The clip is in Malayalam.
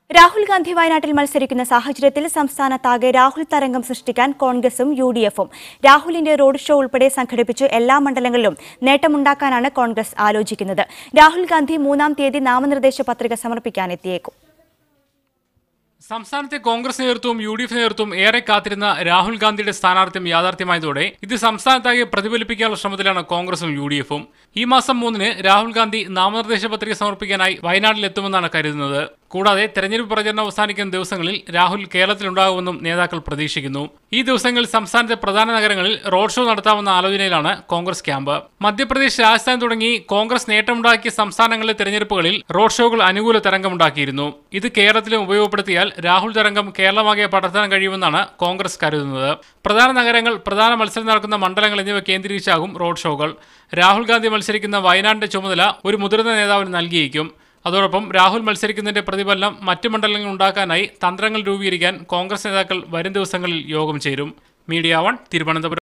രാഹുൽ ഗാന്ധി വയനാട്ടിൽ മത്സരിക്കുന്ന സാഹചര്യത്തിൽ സംസ്ഥാനത്താകെ രാഹുൽ തരംഗം സൃഷ്ടിക്കാൻ കോൺഗ്രസും യുഡിഎഫും രാഹുലിന്റെ റോഡ് ഷോ ഉൾപ്പെടെ സംഘടിപ്പിച്ച് എല്ലാ മണ്ഡലങ്ങളിലും നേട്ടമുണ്ടാക്കാനാണ് കോൺഗ്രസ് ആലോചിക്കുന്നത്. രാഹുൽ ഗാന്ധി 3-ാം തീയതി നാമനിർദ്ദേശ പത്രിക സമർപ്പിക്കാനെത്തിയേക്കും. സംസ്ഥാനത്തെ കോൺഗ്രസ് നേതൃത്വവും യുഡിഎഫ് നേതൃത്വവും ഏറെ കാത്തിരുന്ന രാഹുൽ ഗാന്ധിയുടെ സ്ഥാനാർത്ഥ്യം യാഥാർത്ഥ്യമായതോടെ ഇത് സംസ്ഥാനത്താകെ പ്രതിഫലിപ്പിക്കാനുള്ള ശ്രമത്തിലാണ് കോൺഗ്രസും യുഡിഎഫും. ഈ മാസം 3-ന് രാഹുൽ ഗാന്ധി നാമനിർദ്ദേശ പത്രിക സമർപ്പിക്കാനായി വയനാട്ടിലെത്തുമെന്നാണ് കരുതുന്നത്. കൂടാതെ തെരഞ്ഞെടുപ്പ് പ്രചരണം അവസാനിക്കുന്ന ദിവസങ്ങളിൽ രാഹുൽ കേരളത്തിലുണ്ടാകുമെന്നും നേതാക്കൾ പ്രതീക്ഷിക്കുന്നു. ഈ ദിവസങ്ങളിൽ സംസ്ഥാനത്തെ പ്രധാന നഗരങ്ങളിൽ റോഡ് ഷോ നടത്താമെന്ന ആലോചനയിലാണ് കോൺഗ്രസ് ക്യാമ്പ്. മധ്യപ്രദേശ്, രാജസ്ഥാൻ തുടങ്ങി കോൺഗ്രസ് നേട്ടമുണ്ടാക്കിയ സംസ്ഥാനങ്ങളിലെ തെരഞ്ഞെടുപ്പുകളിൽ റോഡ് ഷോകൾ അനുകൂല തരംഗമുണ്ടാക്കിയിരുന്നു. ഇത് കേരളത്തിലും ഉപയോഗപ്പെടുത്തിയാൽ രാഹുൽ തരംഗം കേരളമാകെ പടർത്താൻ കഴിയുമെന്നാണ് കോൺഗ്രസ് കരുതുന്നത്. പ്രധാന നഗരങ്ങൾ, പ്രധാന മത്സരം നടക്കുന്ന മണ്ഡലങ്ങൾ എന്നിവ കേന്ദ്രീകരിച്ചാകും റോഡ് ഷോകൾ. രാഹുൽ ഗാന്ധി മത്സരിക്കുന്ന വയനാടിന്റെ ചുമതല ഒരു മുതിർന്ന നേതാവിന് നൽകിയേക്കും. അതോടൊപ്പം രാഹുൽ മത്സരിക്കുന്നതിന്റെ പ്രതിഫലനം മറ്റ് മണ്ഡലങ്ങളിൽ ഉണ്ടാക്കാനായി തന്ത്രങ്ങൾ രൂപീകരിക്കാൻ കോൺഗ്രസ് നേതാക്കൾ വരും ദിവസങ്ങളിൽ യോഗം ചേരും. മീഡിയ 1, തിരുവനന്തപുരം.